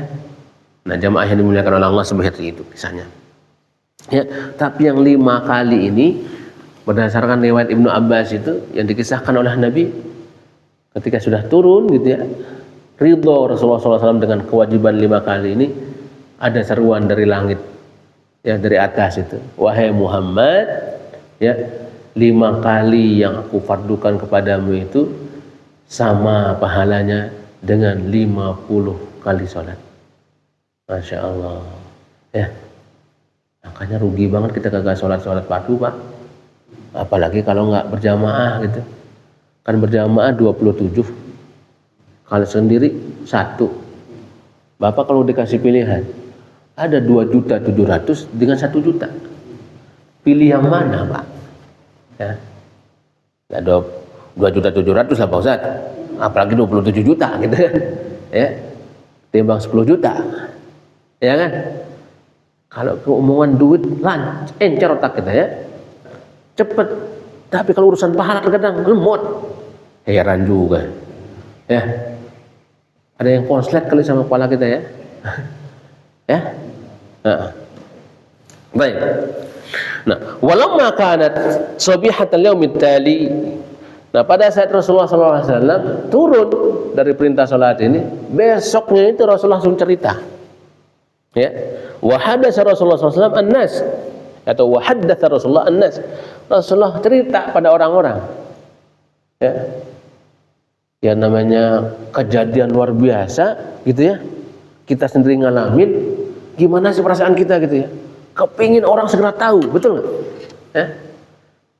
Nah, jamaah yang dimuliakan oleh Allah, seperti itu kisahnya, ya. Tapi yang 5 kali ini berdasarkan riwayat Ibnu Abbas itu yang dikisahkan oleh Nabi ketika sudah turun gitu, ya, ridho Rasulullah SAW dengan kewajiban 5 kali ini, ada seruan dari langit, ya, dari atas itu, wahai Muhammad, ya, 5 kali yang aku fardukan kepadamu itu sama pahalanya dengan 50 kali sholat. Masya Allah, ya. Makanya rugi banget kita kagak sholat fardu, Pak. Apalagi kalau nggak berjamaah gitu. Kan berjamaah 27, kalau sendiri 1. Bapak kalau dikasih pilihan, ada 2.700.000 dengan 1 juta. Pilih yang mana, Pak? Ya. Ada 2.700.000 lah, Pak Ustaz. Apalagi 27 juta gitu kan. Ya. Timbang 10 juta. Ya kan? Kalau keumuman duit encer otak kita, ya. Cepet. Tapi kalau urusan pahala terkadang lemot. Heran juga. Ya. Ada yang konslet kali sama kepala kita, ya. Ya. Baik. Nah, walamma kanat sabihatal yaumit tali. Nah, pada saat Rasulullah SAW turun dari perintah salat ini, besoknya itu Rasulullah langsung cerita. Ya. Wa hadatsa Rasulullah SAW an-nas, atau wa haddatsa Rasulullah an-nas. Rasulullah cerita pada orang-orang. Ya. Ya, namanya kejadian luar biasa gitu, ya. Kita sendiri ngalamin, gimana sih perasaan kita gitu, ya. Kepingin orang segera tahu, betul nggak? Ya.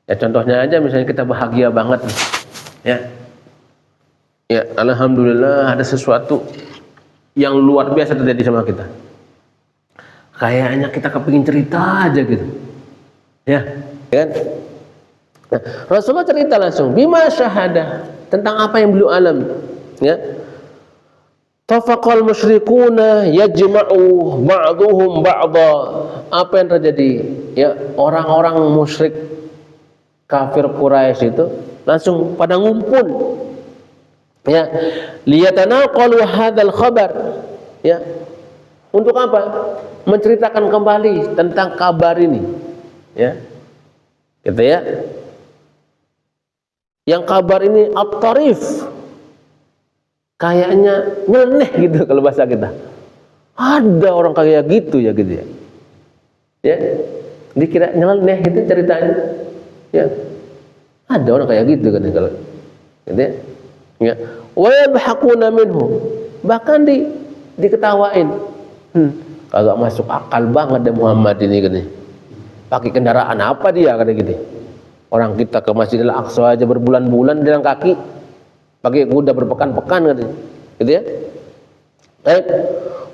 Ya, contohnya aja misalnya kita bahagia banget, ya. Ya, alhamdulillah ada sesuatu yang luar biasa terjadi sama kita. Kayaknya kita kepingin cerita aja gitu. Ya, kan? Nah, Rasulullah cerita langsung, bima syahada, tentang apa yang beliau alami. Ya. Tafaqal musyrikuna yajma'u ba'duhum ba'dha. Apa yang terjadi? Ya, orang-orang musyrik kafir Quraisy itu langsung pada ngumpul. Ya, liyatanaqalu hadzal khabar. Ya. Untuk apa? Menceritakan kembali tentang kabar ini. Ya. Gitu ya. Yang kabar ini at-tarif. Kayaknya nyeleneh gitu kalau bahasa kita. Ada orang kayak gitu ya gitu ya. Ya. Dikira nyeleneh gitu ceritanya. Ya. Ada orang kayak gitu kan kalau gitu ya. Ya. Wa yadhakuna minhu. Bahkan diketawain. Kagak masuk akal banget deh Muhammad ini kan. Pakai kendaraan apa dia kan gitu. Orang kita ke Masjidil Aqsa aja berbulan-bulan jalan kaki. Pakai kuda berpekan-pekan kan. Gitu ya. Baik.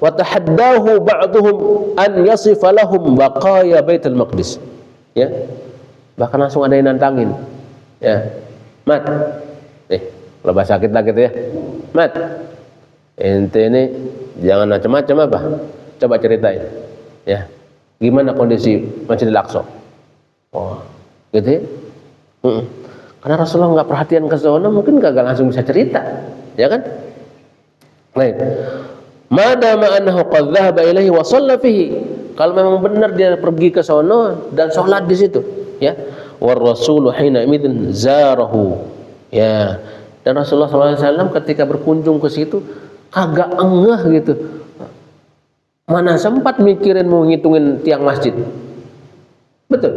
Wa tahaddahu ba'dhum an yasifa lahum baqaya Baitul Maqdis. Ya. Bahkan langsung ada yang nantangin. Ya. Mat. Kalau bahasa kita gitu ya. Mat. Ente ini jangan macam-macam apa? Coba ceritain. Ya. Gimana kondisi Masjidil Aqsa? Oh, gitu ya? Karena Rasulullah nggak perhatian ke sana, mungkin kagak langsung bisa cerita, ya kan? Baik. Madama annahu qad dhahaba ilaihi wa shalla fihi. Kalau memang benar dia pergi ke sana dan sholat di situ, ya. War rasulu hina idzin zarahu. Ya. Dan Rasulullah SAW ketika berkunjung ke situ kagak engeh gitu. Mana sempat mikirin mau ngitungin tiang masjid. Betul?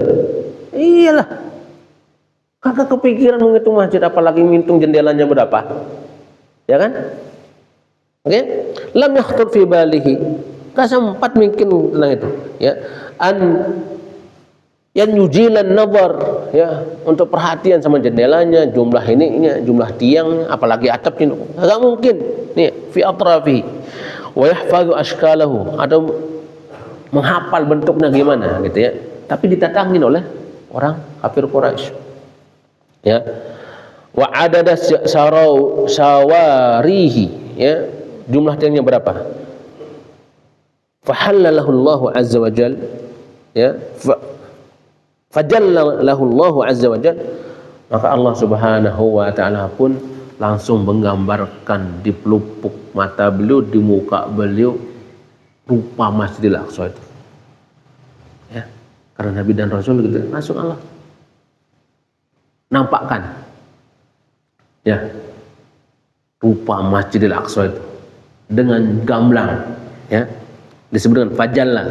Iyalah. Kagak kepikiran mau ngitung masjid, apalagi ngitung jendelanya berapa. Ya kan? Oke? Lam yakhtur fi balihi. Enggak sempat mikir tentang itu, ya. Yan yujilan nazar, ya, untuk perhatian sama jendelanya, jumlah ininya, jumlah tiangnya, apalagi atapnya. Enggak mungkin. Nih, fi atrafi. Wa yahfazu ashkalahu, atau menghafal bentuknya gimana gitu ya. Tapi ditatangin oleh orang kafir Quraisy. Ya. Wa adada sawarihi, ya, jumlah tiangnya berapa? Fahallalahu Allahu azza wa jalla, ya, fajallahu Allahu azza wa jalla, maka Allah Subhanahu wa taala pun langsung menggambarkan di pelupuk mata beliau, di muka beliau, rupa Masjidil Aqsa itu. Ya, karena Nabi dan Rasul gitu, langsung Allah nampakkan, ya, rupa Masjidil Aqsa itu dengan gamblang, ya, disebut dengan fajalla,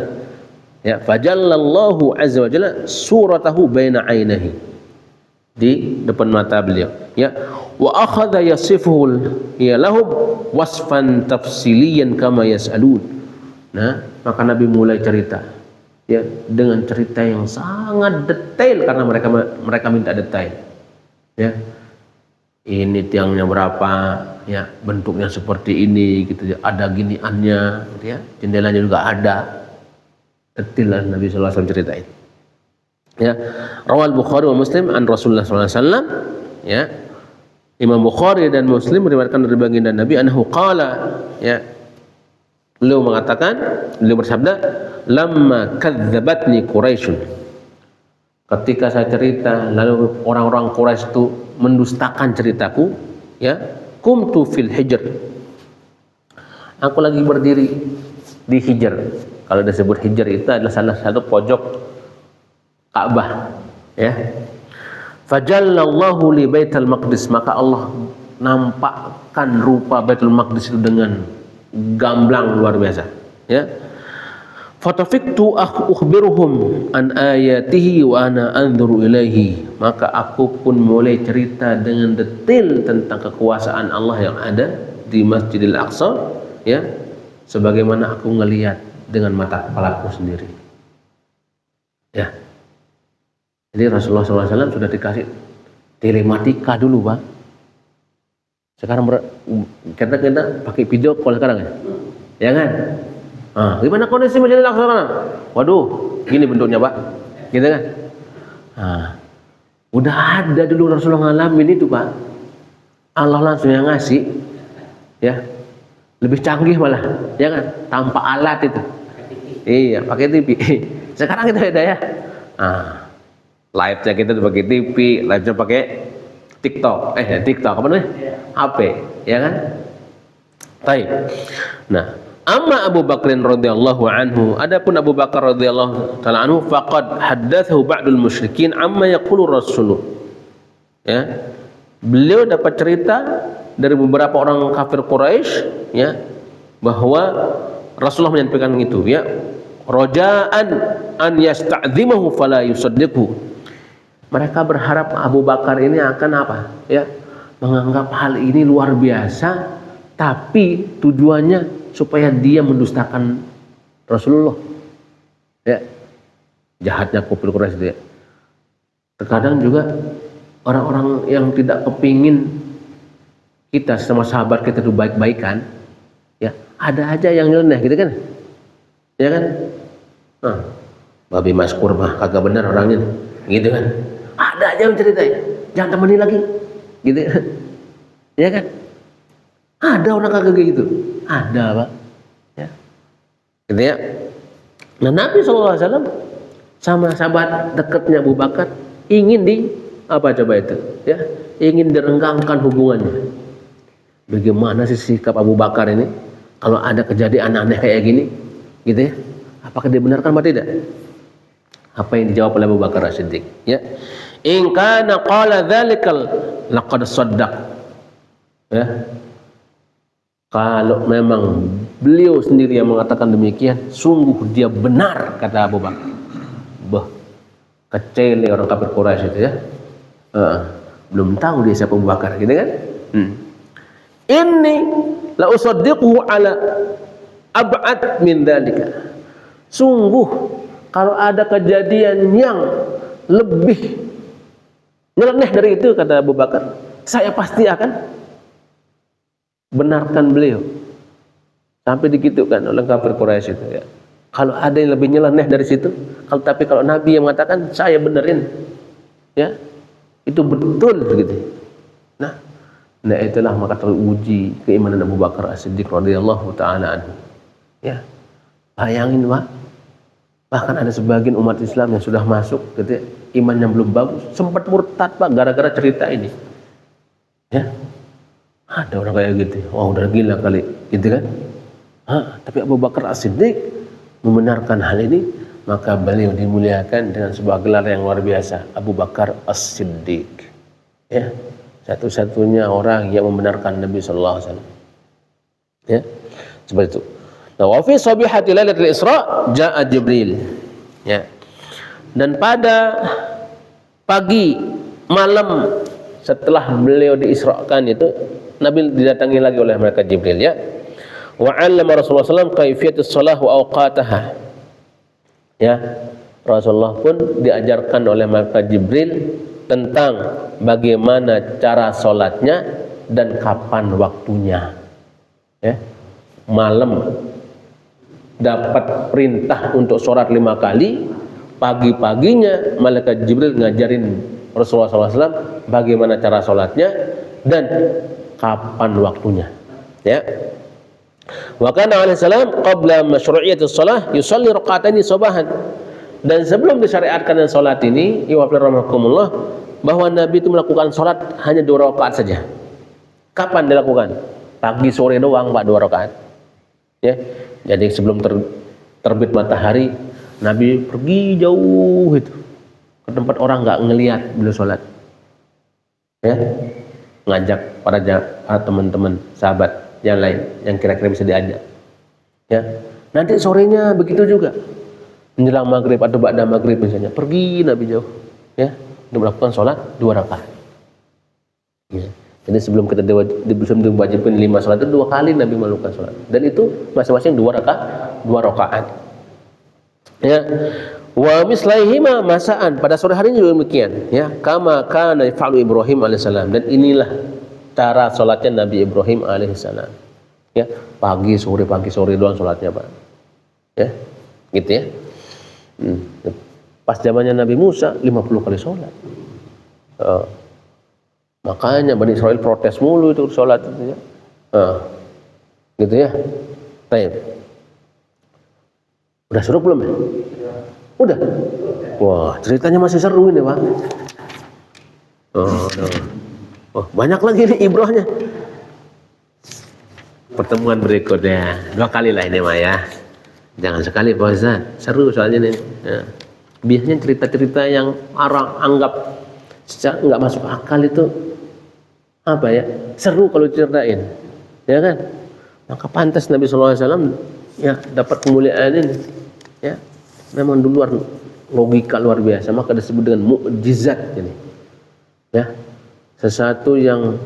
ya, fajallallahu azza wa jalla suratahu baina ainihi, di depan mata beliau, ya. Wa akhadha yasifuhu ya lahum wasfan tafsiliyan kama yas'alun. Nah, maka Nabi mulai cerita, ya, dengan cerita yang sangat detail karena mereka minta detail. Ya. Ini tiangnya berapa, ya, bentuknya seperti ini gitu ya, ada giniannya gitu ya, jendelanya juga ada. Detail Nabi sallallahu alaihi wasallam ceritain. Ya. Rawal Bukhari wa Muslim an Rasulullah sallallahu alaihi wasallam, ya. Imam Bukhari dan Muslim meriwayatkan dari baginda Nabi anhu qala, ya, beliau mengatakan, beliau bersabda, lamma kadzabatni Quraisyun, ketika saya cerita lalu orang-orang Quraisy itu mendustakan ceritaku, ya, kumtu fil hijr, aku lagi berdiri di hijr. Kalau disebut hijr itu adalah salah satu pojok Ka'bah, ya. Fajallallahu li Baitul Maqdis, maka Allah nampakkan rupa Baitul Maqdis itu dengan gamblang luar biasa, ya. Fatafiktu ukhbiruhum an ayatihi wa ana anzuru ilaihi, maka aku pun mulai cerita dengan detail tentang kekuasaan Allah yang ada di Masjidil Aqsa, ya, sebagaimana aku ngelihat dengan mata kepalaku sendiri, ya. Jadi Rasulullah SAW sudah dikasih telematika dulu, Bang, Sekarang kita pakai video call sekarang ya kan? Gimana kondisi masjid Al-Aqsa sekarang? Waduh, gini bentuknya Pak, gitu kan? Udah ada dulu Rasulullah ngalamin itu Pak. Allah langsung yang ngasih, ya, lebih canggih malah, ya kan? Tanpa alat itu. Iya, pakai TV. Sekarang kita beda ya. Live-nya kita pakai TV, live-nya pakai TikTok. TikTok apa namanya? HP, ya kan? Baik. Nah, amma Abu Bakrin radhiyallahu anhu, adapun Abu Bakar radhiyallahu taala anhu faqad haddatsahu ba'dul musyrikin amma yaqulu Rasulullah. Ya. Beliau dapat cerita dari beberapa orang kafir Quraisy, ya, bahwa Rasulullah menyampaikan itu, ya. Raja'an an yasta'dzimahu fala yusaddiqhu. Mereka berharap Abu Bakar ini akan apa? Ya, menganggap hal ini luar biasa, tapi tujuannya supaya dia mendustakan Rasulullah. Ya, jahatnya kafir Quraisy itu ya. Terkadang juga orang-orang yang tidak kepingin kita sama sahabat kita itu baik-baikan, ya, ada aja yang nyeleneh gitu kan? Ya kan? Babi Mas Kurma kagak benar orangnya, gitu kan? Ada aja yang ceritain, jangan temani lagi, gitu ya kan? Ada orang kagak gitu, ada Pak, ya, gitu ya. Nah Nabi SAW sama sahabat dekatnya Abu Bakar ingin apa coba itu, ya, ingin direnggangkan hubungannya. Bagaimana sih sikap Abu Bakar ini kalau ada kejadian aneh kayak gini, gitu ya? Apakah dibenarkan atau tidak? Apa yang dijawab oleh Abu Bakar As-Siddiq, ya? In kana qala dzalikal laqad shaddaq. Ya. Kalau memang beliau sendiri yang mengatakan demikian, sungguh dia benar, kata Abu Bakar. Kecele orang kafir Quraisy itu ya. Belum tahu dia siapa Abu Bakar, gitu kan? Inni la usaddiquhu ala ab'ad min dzalika. Sungguh kalau ada kejadian yang lebih nyeleneh dari itu, kata Abu Bakar, saya pasti akan benarkan beliau. Sampai dikitukan oleh kafir Quraisy itu ya. Kalau ada yang lebih nyeleneh dari situ, tapi kalau Nabi yang mengatakan saya benerin, ya, itu betul gitu. Nah itulah maka teruji keimanan Abu Bakar As-Siddiq radhiyallahu taala anhu. Ya, bayangin Pak, bahkan ada sebagian umat Islam yang sudah masuk, gitu ya, imannya belum bagus, sempat murtad Pak gara-gara cerita ini. Ya, ada orang kayak gitu. Wah, udah gila kali, gitu kan? Tapi Abu Bakar As-Siddiq membenarkan hal ini, maka beliau dimuliakan dengan sebuah gelar yang luar biasa, Abu Bakar As-Siddiq. Ya, satu-satunya orang yang membenarkan Nabi sallallahu alaihi wasallam. Ya, seperti itu. Nah, wa fi sabihati lailatul Isra jaa Jibril. Ya. Dan pada pagi malam setelah beliau diisrakan itu, Nabi didatangi lagi oleh malaikat Jibril, ya. Wa 'allama Rasulullah SAW kaifiyatus shalah wa awqataha. Ya, Rasulullah pun diajarkan oleh malaikat Jibril tentang bagaimana cara sholatnya dan kapan waktunya. Ya, malam dapat perintah untuk sholat 5 kali, pagi-paginya malaikat Jibril ngajarin Rasulullah SAW bagaimana cara sholatnya dan kapan waktunya. Ya. Wa kana alaihi salam qabla masyru'iyatis shalah yusalli raka'ataini subahan. Dan sebelum disyariatkan salat ini, rahmatullah, bahwa Nabi itu melakukan salat hanya 2 rakaat saja. Kapan dilakukan? Pagi sore doang Pak, 2 rakaat. Ya. Jadi sebelum terbit matahari, Nabi pergi jauh itu ke tempat orang nggak ngelihat beliau sholat, ya, ngajak para teman-teman sahabat yang lain yang kira-kira bisa diajak, ya. Nanti sorenya begitu juga, menjelang maghrib atau ba'da maghrib misalnya, pergi Nabi jauh, ya, untuk melakukan sholat 2 rakaat. Ya. Jadi sebelum kita diwajibkan 5 sholat itu 2 kali Nabi melakukan sholat, dan itu masing-masing 2 rakaat. Ya, wa mislaihima masaan, pada sore harinya juga demikian, ya, kama kana yaf'alu Ibrahim alaihissalam. Dan inilah cara sholatnya Nabi Ibrahim alaihissalam. Ya, pagi sore doang sholatnya Pak. Ya, gitu ya. Pas zamannya Nabi Musa 50 kali sholat. Makanya Bani Israel protes mulu itu sholat itu ya. Gitu ya. Baik. Udah seru belum ya? Udah. Wah, ceritanya masih seru ini Pak. Oh, banyak lagi nih ibrohnya. Pertemuan berikutnya 2 kali lah ini Pak ya. Jangan sekali Pak Ustaz. Seru soalnya nih. Ya. Biasanya cerita-cerita yang orang anggap nggak masuk akal itu apa ya? Seru kalau ceritain. Ya kan? Maka pantas Nabi SAW ya dapat kemuliaan ini. Ya. Memang di luar logika luar biasa, maka disebut dengan mukjizat ini. Ya. Sesuatu yang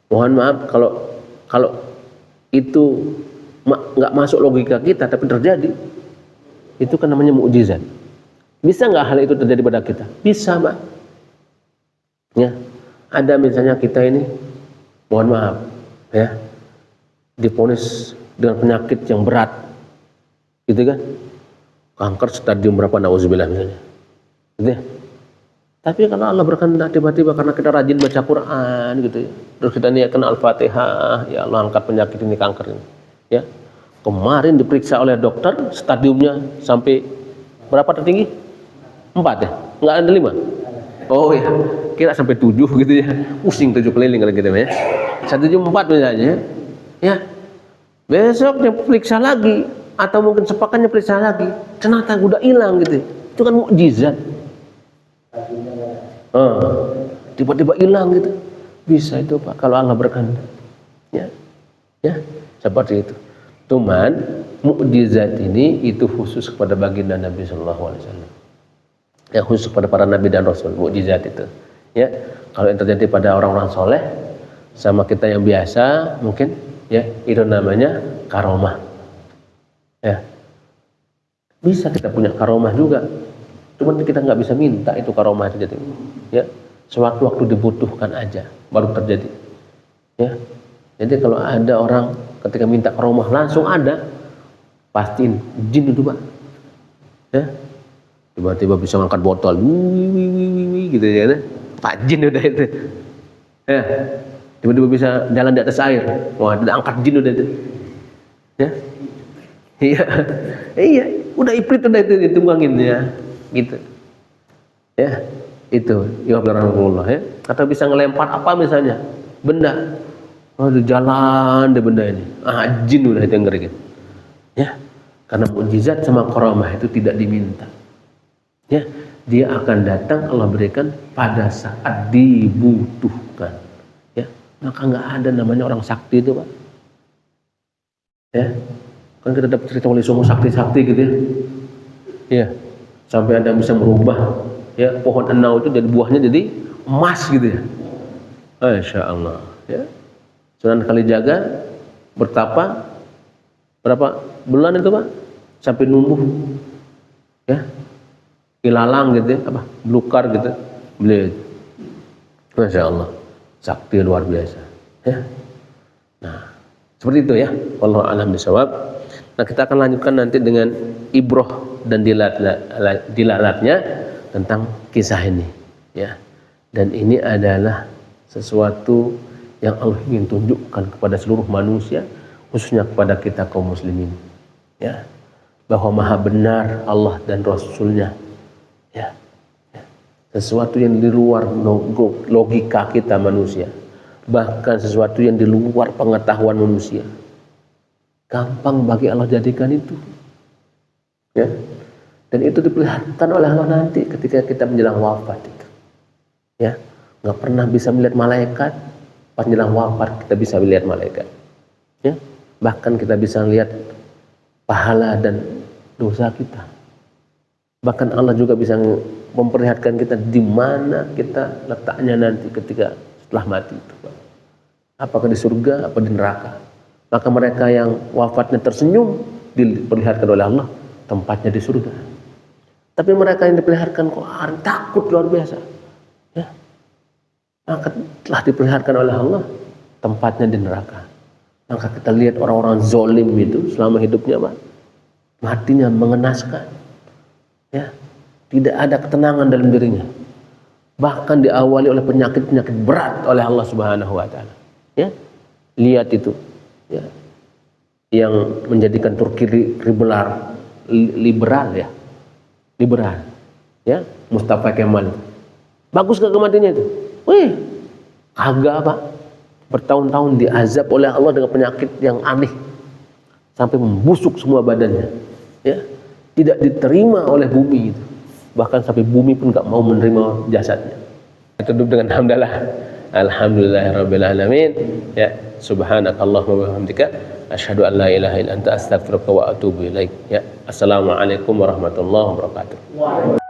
mohon maaf kalau itu nggak masuk logika kita tapi terjadi, itu kan namanya mukjizat. Bisa nggak hal itu terjadi pada kita? Bisa, Pak. Ya, ada misalnya kita ini, mohon maaf, ya, divonis dengan penyakit yang berat, gitu kan? Kanker stadium berapa, nauzubillah misalnya, gitu ya. Tapi kalau Allah berkehendak tiba-tiba karena kita rajin baca Quran, gitu ya, terus kita niatkan Al-Fatihah, ya Allah angkat penyakit ini, kanker ini, ya. Kemarin diperiksa oleh dokter, stadiumnya sampai berapa tertinggi? 4 ya? Nggak ada 5? Oh ya, kira sampai 7 gitu ya. Pusing 7 keliling kalau gitu ya. 174 misalnya. Ya. Besoknya periksa lagi atau mungkin sepakannya periksa lagi, ternyata udah hilang gitu. Itu kan mukjizat. Tiba-tiba hilang gitu. Bisa itu Pak kalau Allah berkehendak. Ya. Ya, seperti itu. Cuman mukjizat ini itu khusus kepada baginda Nabi sallallahu alaihi wasallam. Ya, khusus pada para nabi dan rasul, mukjizat itu. Ya, kalau yang terjadi pada orang-orang soleh sama kita yang biasa mungkin ya itu namanya karomah. Ya, bisa kita punya karomah juga, cuman kita nggak bisa minta itu karomah itu jadi. Ya, sewaktu-waktu dibutuhkan aja baru terjadi. Ya, jadi kalau ada orang ketika minta karomah langsung ada, pastiin jin itu Pak. Ya. Tiba-tiba bisa ngangkat botol, gitu ya, Pak jin udah itu. Ya, tiba-tiba bisa jalan di atas air, wah, ada angkat jin udah itu. Ya, iya, udah ifrit udah itu ditumbangin ya, gitu. Ya, itu, ya Alhamdulillah ya. Atau bisa ngelempar apa misalnya, benda, di jalan deh benda ini, jin udah itu yang ngeri. Ya, karena mukjizat sama karamah itu tidak diminta. Ya, dia akan datang Allah berikan pada saat dibutuhkan. Ya, maka nggak ada namanya orang sakti itu Pak. Ya, kan kita dapat cerita wali songo sakti-sakti gitu ya. Ya, sampai ada yang bisa merubah ya pohon enau itu jadi buahnya jadi emas gitu ya. Masya Allah. Ya, Sunan Kalijaga bertapa berapa bulan itu Pak sampai numbuh. Ya. Ilalang gitu ya, belukar gitu, beliau. Masya Allah, sakti luar biasa. Ya. Nah, seperti itu ya. Wallahu a'lam bishawab. Nah, kita akan lanjutkan nanti dengan ibroh dan dilalatnya tentang kisah ini. Ya. Dan ini adalah sesuatu yang Allah ingin tunjukkan kepada seluruh manusia, khususnya kepada kita kaum muslimin. Ya. Bahwa maha benar Allah dan Rasulnya. Ya, sesuatu yang di luar logika kita manusia, bahkan sesuatu yang di luar pengetahuan manusia, gampang bagi Allah jadikan itu. Ya, dan itu diperlihatkan oleh Allah nanti ketika kita menjelang wafat itu. Ya, nggak pernah bisa melihat malaikat, pas menjelang wafat kita bisa melihat malaikat. Ya, bahkan kita bisa lihat pahala dan dosa kita. Bahkan Allah juga bisa memperlihatkan kita di mana kita letaknya nanti ketika setelah mati itu. Apakah di surga, apa di neraka. Maka mereka yang wafatnya tersenyum diperlihatkan oleh Allah tempatnya di surga. Tapi mereka yang diperlihatkan kok takut luar biasa. Ya. Maka telah diperlihatkan oleh Allah tempatnya di neraka. Maka kita lihat orang-orang zolim itu selama hidupnya matinya mengenaskan, ya, tidak ada ketenangan dalam dirinya, bahkan diawali oleh penyakit-penyakit berat oleh Allah Subhanahu Wa Taala. Ya, lihat itu, ya, yang menjadikan Turki liberal, ya, Mustafa Kemal. Bagus gak kematiannya itu? Wih, kagak Pak. Bertahun-tahun diazab oleh Allah dengan penyakit yang aneh sampai membusuk semua badannya, ya, tidak diterima oleh bumi itu, bahkan sampai bumi pun gak mau menerima jasadnya. Tutup dengan hamdalah, alhamdulillahirabbil alamin, ya, subhanakallahumma wa bihamdika asyhadu an la ilaha illa anta astaghfiruka wa atubu ilaik. Ya, assalamualaikum warahmatullahi wabarakatuh.